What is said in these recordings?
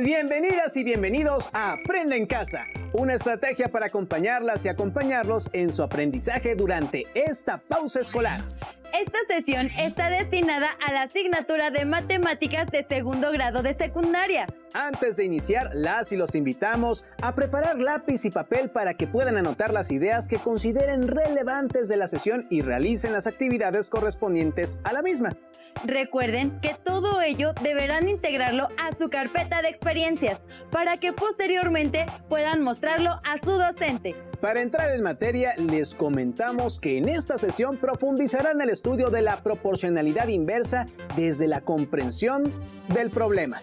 Bienvenidas y bienvenidos a Aprende en Casa, una estrategia para acompañarlas y acompañarlos en su aprendizaje durante esta pausa escolar. Esta sesión está destinada a la asignatura de Matemáticas de segundo grado de secundaria. Antes de iniciar, las y los invitamos a preparar lápiz y papel para que puedan anotar las ideas que consideren relevantes de la sesión y realicen las actividades correspondientes a la misma. Recuerden que todo ello deberán integrarlo a su carpeta de experiencias para que posteriormente puedan mostrarlo a su docente. Para entrar en materia, les comentamos que en esta sesión profundizarán el estudio de la proporcionalidad inversa desde la comprensión del problema.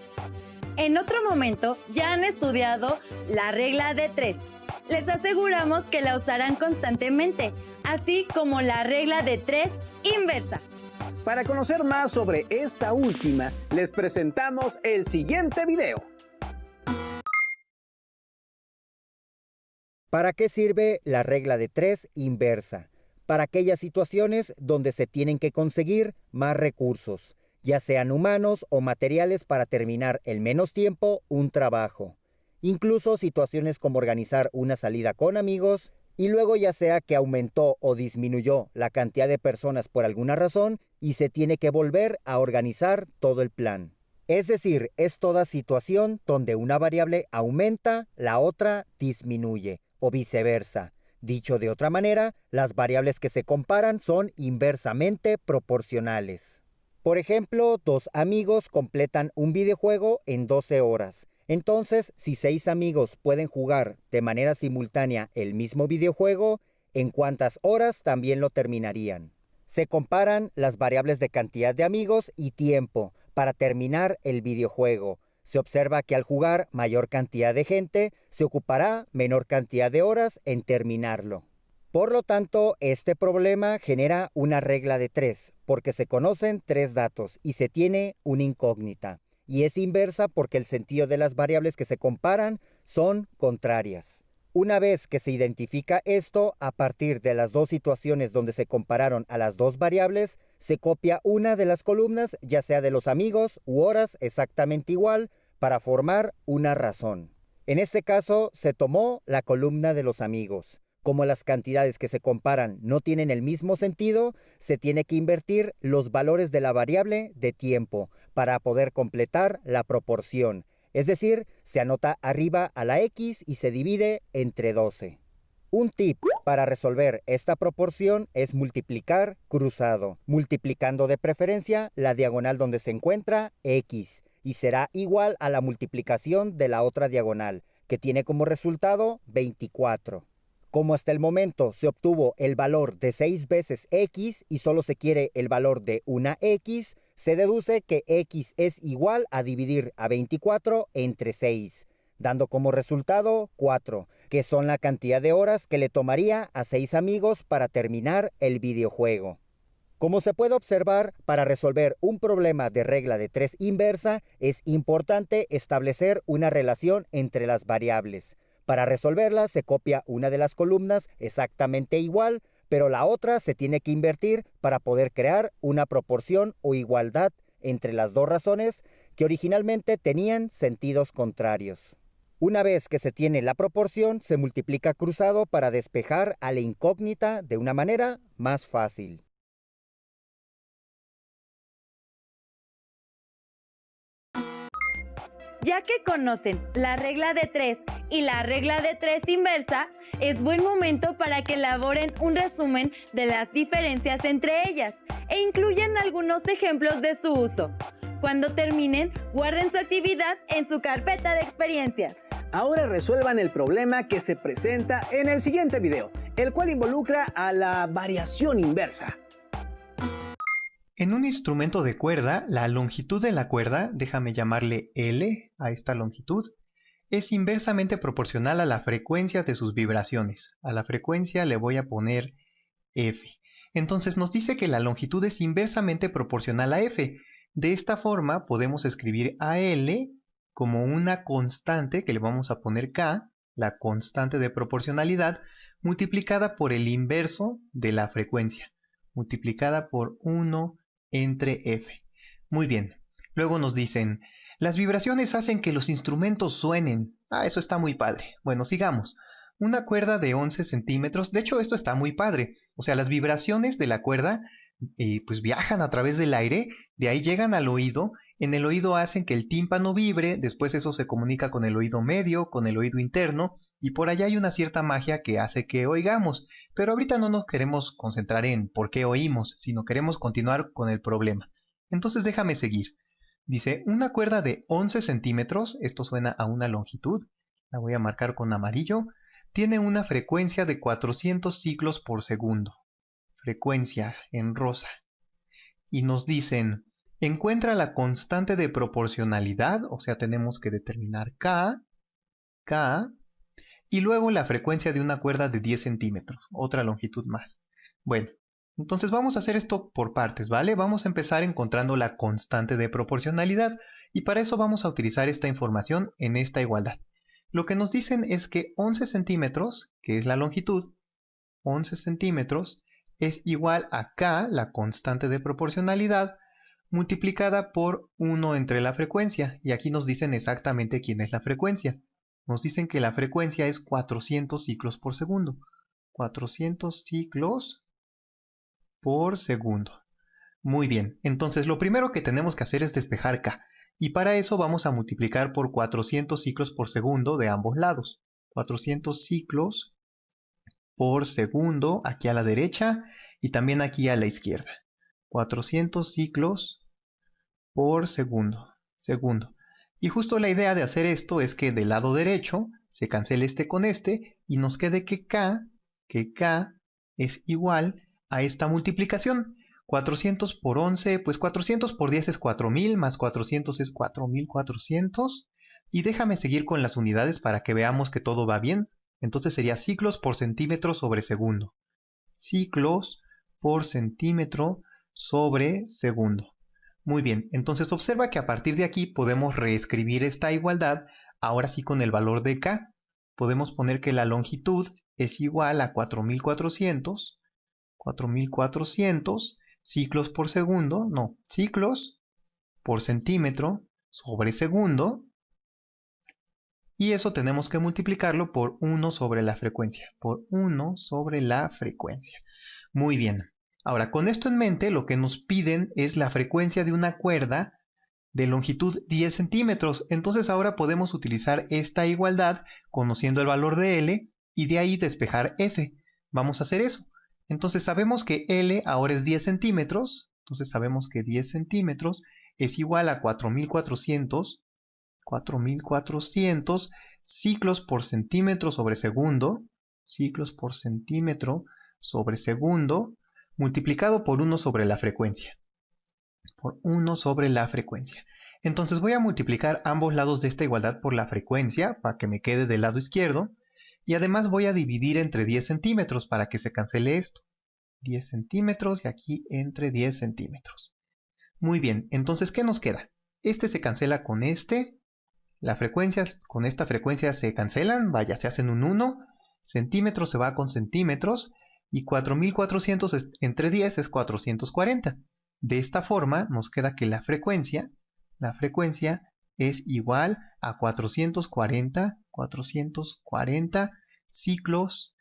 En otro momento ya han estudiado la regla de 3. Les aseguramos que la usarán constantemente, así como la regla de 3 inversa. Para conocer más sobre esta última, les presentamos el siguiente video. ¿Para qué sirve la regla de 3 inversa? Para aquellas situaciones donde se tienen que conseguir más recursos, ya sean humanos o materiales para terminar en menos tiempo un trabajo. Incluso situaciones como organizar una salida con amigos y luego ya sea que aumentó o disminuyó la cantidad de personas por alguna razón y se tiene que volver a organizar todo el plan. Es decir, es toda situación donde una variable aumenta, la otra disminuye, o viceversa. Dicho de otra manera, las variables que se comparan son inversamente proporcionales. Por ejemplo, 2 amigos completan un videojuego en 12 horas. Entonces, si 6 amigos pueden jugar de manera simultánea el mismo videojuego, ¿en cuántas horas también lo terminarían? Se comparan las variables de cantidad de amigos y tiempo para terminar el videojuego. Se observa que al jugar mayor cantidad de gente, se ocupará menor cantidad de horas en terminarlo. Por lo tanto, este problema genera una regla de 3, porque se conocen 3 datos y se tiene una incógnita. Y es inversa porque el sentido de las variables que se comparan son contrarias. Una vez que se identifica esto, a partir de las 2 situaciones donde se compararon a las 2 variables, se copia una de las columnas, ya sea de los amigos u horas exactamente igual, para formar una razón. En este caso, se tomó la columna de los amigos. Como las cantidades que se comparan no tienen el mismo sentido, se tiene que invertir los valores de la variable de tiempo para poder completar la proporción. Es decir, se anota arriba a la X y se divide entre 12. Un tip para resolver esta proporción es multiplicar cruzado, multiplicando de preferencia la diagonal donde se encuentra X, y será igual a la multiplicación de la otra diagonal, que tiene como resultado 24. Como hasta el momento se obtuvo el valor de 6 veces X y solo se quiere el valor de una X, se deduce que X es igual a dividir a 24 entre 6, dando como resultado 4, que son la cantidad de horas que le tomaría a 6 amigos para terminar el videojuego. Como se puede observar, para resolver un problema de regla de 3 inversa, es importante establecer una relación entre las variables. Para resolverla se copia una de las columnas exactamente igual, pero la otra se tiene que invertir para poder crear una proporción o igualdad entre las 2 razones que originalmente tenían sentidos contrarios. Una vez que se tiene la proporción, se multiplica cruzado para despejar a la incógnita de una manera más fácil. Ya que conocen la regla de 3 y la regla de 3 inversa, es buen momento para que elaboren un resumen de las diferencias entre ellas e incluyan algunos ejemplos de su uso. Cuando terminen, guarden su actividad en su carpeta de experiencias. Ahora resuelvan el problema que se presenta en el siguiente video, el cual involucra a la variación inversa. En un instrumento de cuerda, la longitud de la cuerda, déjame llamarle L a esta longitud, es inversamente proporcional a la frecuencia de sus vibraciones. A la frecuencia le voy a poner F. Entonces nos dice que la longitud es inversamente proporcional a F. De esta forma podemos escribir a L como una constante que le vamos a poner K, la constante de proporcionalidad, multiplicada por el inverso de la frecuencia, multiplicada por 1 entre F. Muy bien. Luego nos dicen, Las vibraciones hacen que los instrumentos suenen. Eso está muy padre. Bueno, sigamos. Una cuerda de 11 centímetros. De hecho, esto está muy padre. O sea, las vibraciones de la cuerda pues viajan a través del aire, de ahí llegan al oído, en el oído hacen que el tímpano vibre, después eso se comunica con el oído medio, con el oído interno, y por allá hay una cierta magia que hace que oigamos. Pero ahorita no nos queremos concentrar en por qué oímos, sino queremos continuar con el problema. Entonces déjame seguir. Dice, una cuerda de 11 centímetros, esto suena a una longitud, la voy a marcar con amarillo, tiene una frecuencia de 400 ciclos por segundo. Frecuencia en rosa. Y nos dicen, encuentra la constante de proporcionalidad, o sea, tenemos que determinar K, y luego la frecuencia de una cuerda de 10 centímetros, otra longitud más. Bueno, entonces vamos a hacer esto por partes, ¿vale? Vamos a empezar encontrando la constante de proporcionalidad, y para eso vamos a utilizar esta información en esta igualdad. Lo que nos dicen es que 11 centímetros, que es la longitud, 11 centímetros, es igual a K, la constante de proporcionalidad, multiplicada por 1 entre la frecuencia. Y aquí nos dicen exactamente quién es la frecuencia. Nos dicen que la frecuencia es 400 ciclos por segundo. 400 ciclos por segundo. Muy bien, entonces lo primero que tenemos que hacer es despejar K. Y para eso vamos a multiplicar por 400 ciclos por segundo de ambos lados. 400 ciclos por segundo aquí a la derecha y también aquí a la izquierda. 400 ciclos por segundo. Y justo la idea de hacer esto es que del lado derecho se cancele este con este y nos quede que K es igual a esta multiplicación. 400 por 11, pues 400 por 10 es 4000, más 400 es 4400. Y déjame seguir con las unidades para que veamos que todo va bien. Entonces sería ciclos por centímetro sobre segundo. Ciclos por centímetro sobre segundo. Muy bien, entonces observa que a partir de aquí podemos reescribir esta igualdad, ahora sí con el valor de K. Podemos poner que la longitud es igual a 4400 ciclos por segundo, no, ciclos por centímetro sobre segundo. Y eso tenemos que multiplicarlo por 1 sobre la frecuencia. Por 1 sobre la frecuencia. Muy bien. Ahora, con esto en mente, lo que nos piden es la frecuencia de una cuerda de longitud 10 centímetros. Entonces ahora podemos utilizar esta igualdad conociendo el valor de L y de ahí despejar F. Vamos a hacer eso. Entonces sabemos que L ahora es 10 centímetros. Entonces sabemos que 10 centímetros es igual a 4400 ciclos por centímetro sobre segundo, multiplicado por 1 sobre la frecuencia. Entonces voy a multiplicar ambos lados de esta igualdad por la frecuencia, para que me quede del lado izquierdo, y además voy a dividir entre 10 centímetros para que se cancele esto. 10 centímetros y aquí entre 10 centímetros. Muy bien, entonces ¿qué nos queda? Este se cancela con este. Las frecuencias con esta frecuencia se cancelan, vaya, se hacen un 1, centímetros se va con centímetros, y 4400 entre 10 es 440. De esta forma nos queda que la frecuencia es igual a 440 ciclos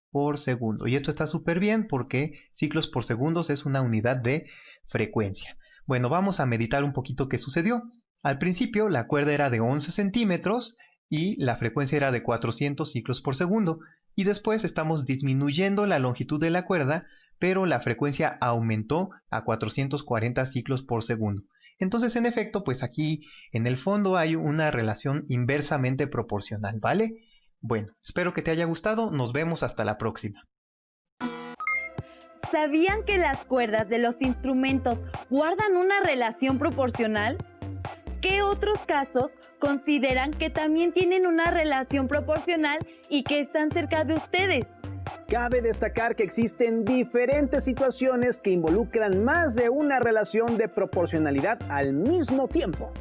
por segundo. Y esto está súper bien porque ciclos por segundos es una unidad de frecuencia. Bueno, vamos a meditar un poquito qué sucedió. Al principio la cuerda era de 11 centímetros y la frecuencia era de 400 ciclos por segundo. Y después estamos disminuyendo la longitud de la cuerda, pero la frecuencia aumentó a 440 ciclos por segundo. Entonces, en efecto, pues aquí en el fondo hay una relación inversamente proporcional, ¿vale? Bueno, espero que te haya gustado. Nos vemos hasta la próxima. ¿Sabían que las cuerdas de los instrumentos guardan una relación proporcional? ¿Qué otros casos consideran que también tienen una relación proporcional y que están cerca de ustedes? Cabe destacar que existen diferentes situaciones que involucran más de una relación de proporcionalidad al mismo tiempo.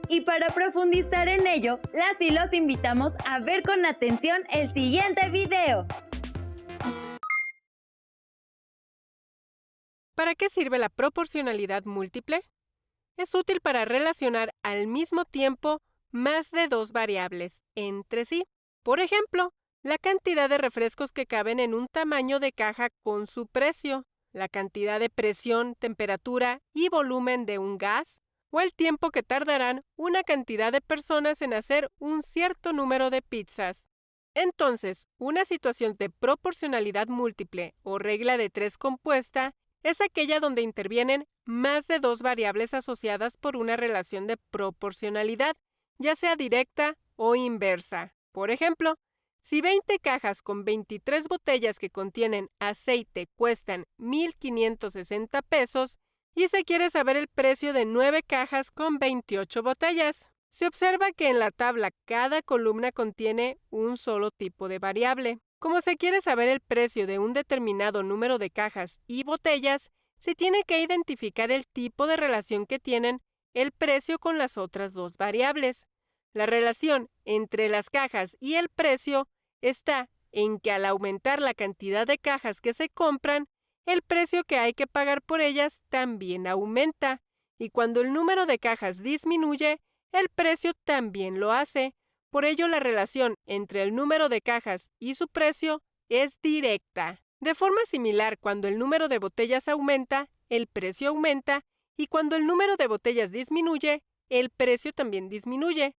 Y para profundizar en ello, las y los invitamos a ver con atención el siguiente video. ¿Para qué sirve la proporcionalidad múltiple? es útil para relacionar al mismo tiempo más de dos variables entre sí. Por ejemplo, la cantidad de refrescos que caben en un tamaño de caja con su precio, la cantidad de presión, temperatura y volumen de un gas, o el tiempo que tardarán una cantidad de personas en hacer un cierto número de pizzas. Entonces, una situación de proporcionalidad múltiple o regla de tres compuesta es aquella donde intervienen más de dos variables asociadas por una relación de proporcionalidad, ya sea directa o inversa. Por ejemplo, si 20 cajas con 23 botellas que contienen aceite cuestan 1,560 pesos y se quiere saber el precio de 9 cajas con 28 botellas, se observa que en la tabla cada columna contiene un solo tipo de variable. Como se quiere saber el precio de un determinado número de cajas y botellas, se tiene que identificar el tipo de relación que tienen el precio con las otras dos variables. La relación entre las cajas y el precio está en que al aumentar la cantidad de cajas que se compran, el precio que hay que pagar por ellas también aumenta, y cuando el número de cajas disminuye, el precio también lo hace. Por ello, la relación entre el número de cajas y su precio es directa. De forma similar, cuando el número de botellas aumenta, el precio aumenta, y cuando el número de botellas disminuye, el precio también disminuye.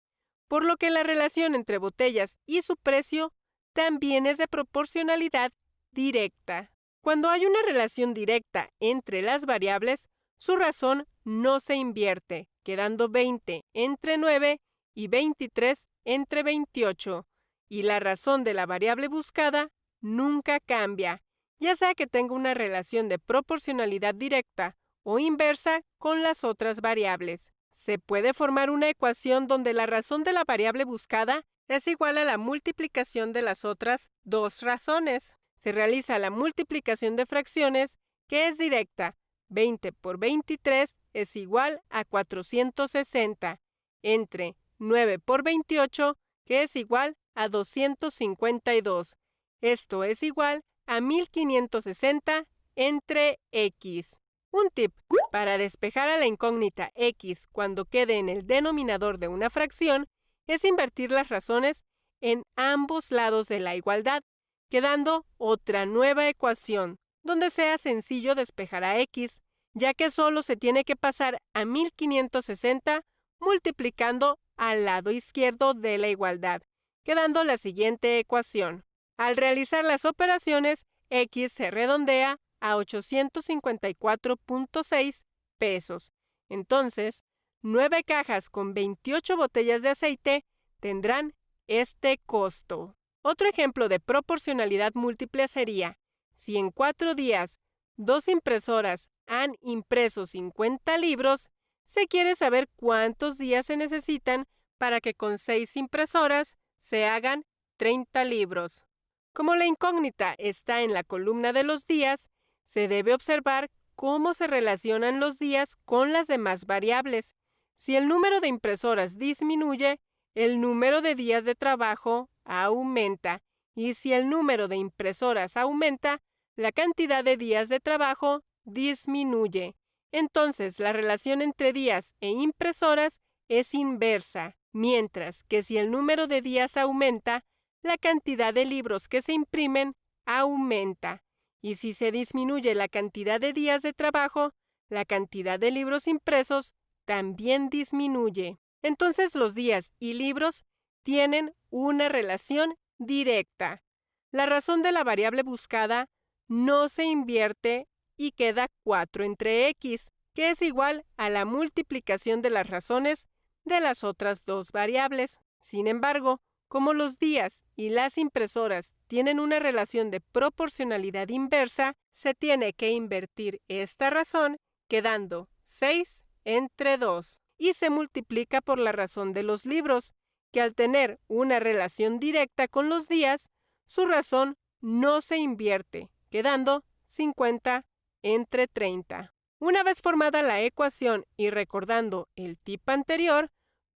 Por lo que la relación entre botellas y su precio también es de proporcionalidad directa. Cuando hay una relación directa entre las variables, su razón no se invierte, quedando 20 entre 9 y 23 entre 28, y la razón de la variable buscada nunca cambia, ya sea que tenga una relación de proporcionalidad directa o inversa con las otras variables. Se puede formar una ecuación donde la razón de la variable buscada es igual a la multiplicación de las otras dos razones. Se realiza la multiplicación de fracciones, que es directa. 20 por 23 es igual a 460, entre 9 por 28, que es igual a 252. Esto es igual a 1560 entre x. Un tip para despejar a la incógnita x cuando quede en el denominador de una fracción es invertir las razones en ambos lados de la igualdad, quedando otra nueva ecuación, donde sea sencillo despejar a x, ya que solo se tiene que pasar a 1560 multiplicando al lado izquierdo de la igualdad, quedando la siguiente ecuación. Al realizar las operaciones, x se redondea a 854.6 pesos. Entonces, 9 cajas con 28 botellas de aceite tendrán este costo. Otro ejemplo de proporcionalidad múltiple sería, si en 4 días 2 impresoras han impreso 50 libros, se quiere saber cuántos días se necesitan para que con 6 impresoras se hagan 30 libros. Como la incógnita está en la columna de los días, se debe observar cómo se relacionan los días con las demás variables. Si el número de impresoras disminuye, el número de días de trabajo aumenta, y si el número de impresoras aumenta, la cantidad de días de trabajo disminuye. Entonces, la relación entre días e impresoras es inversa, mientras que si el número de días aumenta, la cantidad de libros que se imprimen aumenta. Y si se disminuye la cantidad de días de trabajo, la cantidad de libros impresos también disminuye. Entonces los días y libros tienen una relación directa. La razón de la variable buscada no se invierte y queda 4 entre x, que es igual a la multiplicación de las razones de las otras dos variables. Sin embargo, como los días y las impresoras tienen una relación de proporcionalidad inversa, se tiene que invertir esta razón, quedando 6 entre 2, y se multiplica por la razón de los libros, que al tener una relación directa con los días, su razón no se invierte, quedando 50 entre 30. Una vez formada la ecuación y recordando el tip anterior,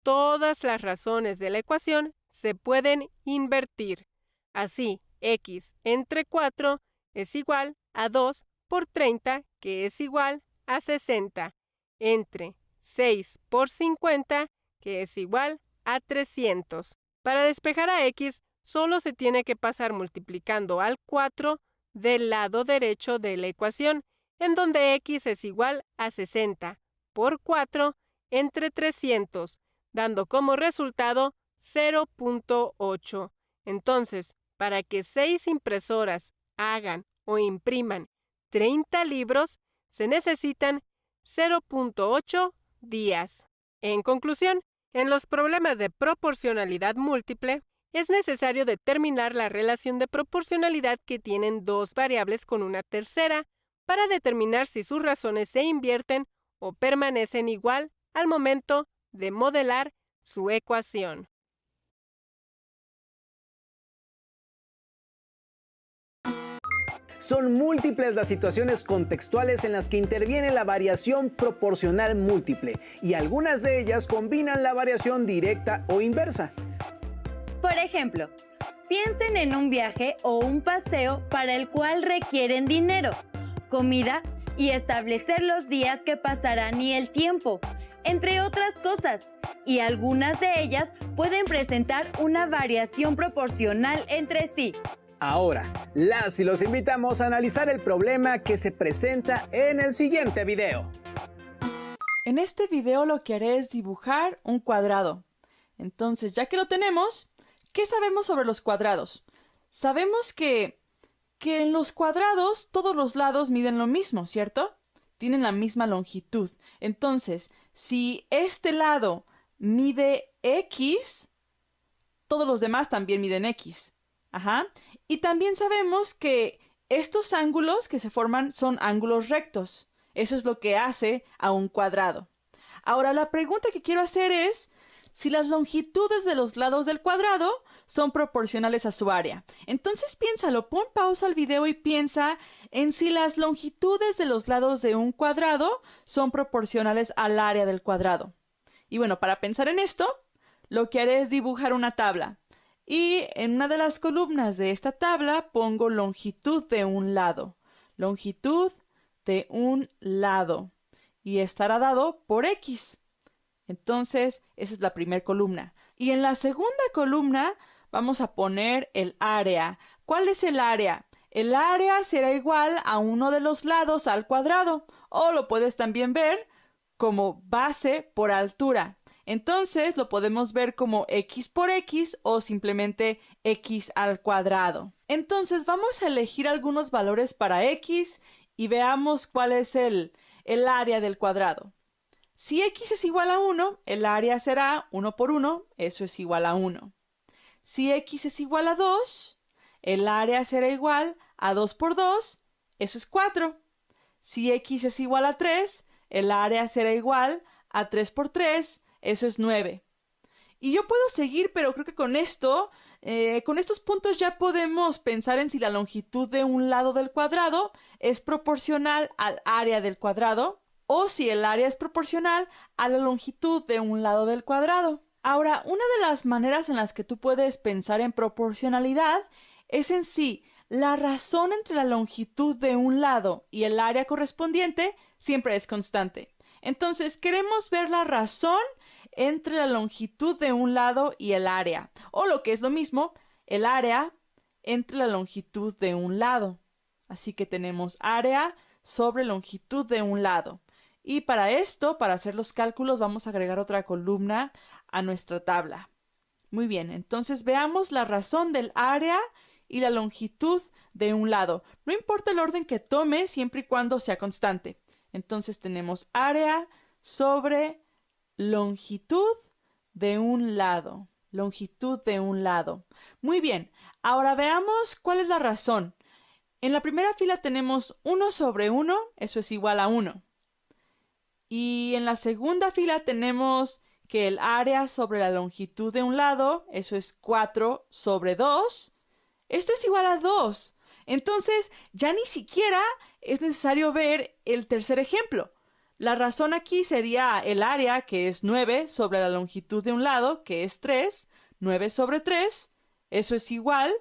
todas las razones de la ecuación se pueden invertir. Así, x entre 4 es igual a 2 por 30, que es igual a 60, entre 6 por 50, que es igual a 300. Para despejar a x, solo se tiene que pasar multiplicando al 4 del lado derecho de la ecuación, en donde x es igual a 60 por 4 entre 300, dando como resultado 0.8. Entonces, para que 6 impresoras hagan o impriman 30 libros, se necesitan 0.8 días. En conclusión, en los problemas de proporcionalidad múltiple, es necesario determinar la relación de proporcionalidad que tienen dos variables con una tercera para determinar si sus razones se invierten o permanecen igual al momento de modelar su ecuación. Son múltiples las situaciones contextuales en las que interviene la variación proporcional múltiple, y algunas de ellas combinan la variación directa o inversa. Por ejemplo, piensen en un viaje o un paseo para el cual requieren dinero, comida y establecer los días que pasarán y el tiempo, entre otras cosas, y algunas de ellas pueden presentar una variación proporcional entre sí. Ahora, las y los invitamos a analizar el problema que se presenta en el siguiente video. En este video lo que haré es dibujar un cuadrado. Entonces, ya que lo tenemos, ¿qué sabemos sobre los cuadrados? Sabemos que en los cuadrados todos los lados miden lo mismo, ¿cierto? Tienen la misma longitud. Entonces, si este lado mide X, todos los demás también miden X. Ajá. Y también sabemos que estos ángulos que se forman son ángulos rectos. Eso es lo que hace a un cuadrado. Ahora, la pregunta que quiero hacer es si las longitudes de los lados del cuadrado son proporcionales a su área. Entonces piénsalo, pon pausa al video y piensa en si las longitudes de los lados de un cuadrado son proporcionales al área del cuadrado. Y bueno, para pensar en esto, lo que haré es dibujar una tabla. Y en una de las columnas de esta tabla pongo longitud de un lado. Longitud de un lado. Y estará dado por X. Entonces, esa es la primera columna. Y en la segunda columna vamos a poner el área. ¿Cuál es el área? El área será igual a uno de los lados al cuadrado. O lo puedes también ver como base por altura. Entonces lo podemos ver como X por X o simplemente X al cuadrado. Entonces vamos a elegir algunos valores para X y veamos cuál es el área del cuadrado. Si X es igual a 1, el área será 1 por 1, eso es igual a 1. Si X es igual a 2, el área será igual a 2 por 2, eso es 4. Si X es igual a 3, el área será igual a 3 por 3, eso es 9. Y yo puedo seguir, pero creo que con estos puntos ya podemos pensar en si la longitud de un lado del cuadrado es proporcional al área del cuadrado o si el área es proporcional a la longitud de un lado del cuadrado. Ahora, una de las maneras en las que tú puedes pensar en proporcionalidad es en si la razón entre la longitud de un lado y el área correspondiente siempre es constante. Entonces, queremos ver la razón entre la longitud de un lado y el área, o lo que es lo mismo, el área entre la longitud de un lado. Así que tenemos área sobre longitud de un lado. Y para esto, para hacer los cálculos, vamos a agregar otra columna a nuestra tabla. Muy bien, entonces veamos la razón del área y la longitud de un lado. No importa el orden que tome, siempre y cuando sea constante. Entonces tenemos área sobre longitud de un lado. Longitud de un lado. Muy bien, ahora veamos cuál es la razón. En la primera fila tenemos 1 sobre 1, eso es igual a 1. Y en la segunda fila tenemos que el área sobre la longitud de un lado, eso es 4 sobre 2. Esto es igual a 2. Entonces, ya ni siquiera es necesario ver el tercer ejemplo. La razón aquí sería el área, que es 9 sobre la longitud de un lado, que es 3. 9 sobre 3, eso es igual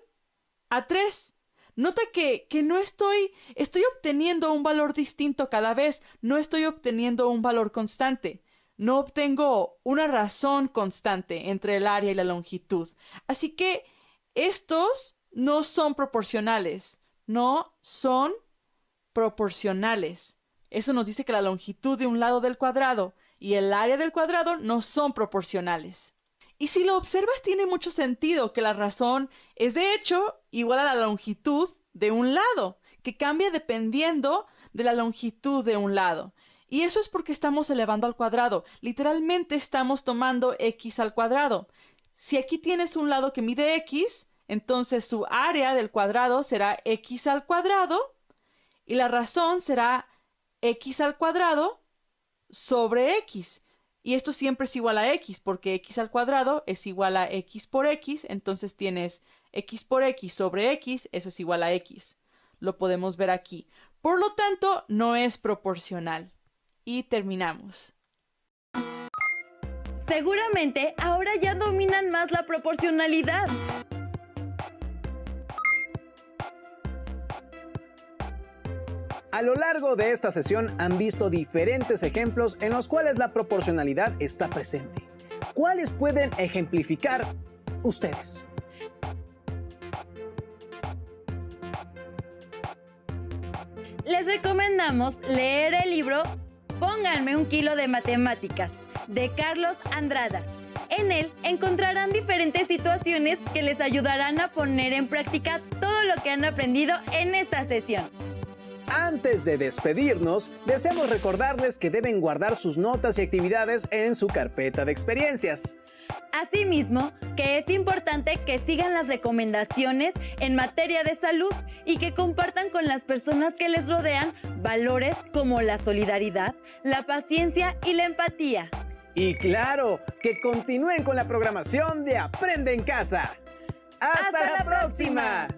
a 3. Nota que no estoy obteniendo un valor distinto cada vez, no estoy obteniendo un valor constante. no obtengo una razón constante entre el área y la longitud. Así que estos no son proporcionales. No son proporcionales. Eso nos dice que la longitud de un lado del cuadrado y el área del cuadrado no son proporcionales. Y si lo observas, tiene mucho sentido que la razón es de hecho igual a la longitud de un lado, que cambia dependiendo de la longitud de un lado. Y eso es porque estamos elevando al cuadrado. Literalmente estamos tomando x al cuadrado. Si aquí tienes un lado que mide x, entonces su área del cuadrado será x al cuadrado y la razón será x al cuadrado sobre x. Y esto siempre es igual a x, porque x al cuadrado es igual a x por x, entonces tienes x por x sobre x, eso es igual a x. Lo podemos ver aquí. Por lo tanto, no es proporcional. Y terminamos. Seguramente ahora ya dominan más la proporcionalidad. A lo largo de esta sesión han visto diferentes ejemplos en los cuales la proporcionalidad está presente. ¿Cuáles pueden ejemplificar ustedes? Les recomendamos leer el libro Pónganme un kilo de matemáticas, de Carlos Andradas. En él encontrarán diferentes situaciones que les ayudarán a poner en práctica todo lo que han aprendido en esta sesión. Antes de despedirnos, deseamos recordarles que deben guardar sus notas y actividades en su carpeta de experiencias. Asimismo, que es importante que sigan las recomendaciones en materia de salud y que compartan con las personas que les rodean valores como la solidaridad, la paciencia y la empatía. Y claro, que continúen con la programación de Aprende en Casa. ¡Hasta la próxima!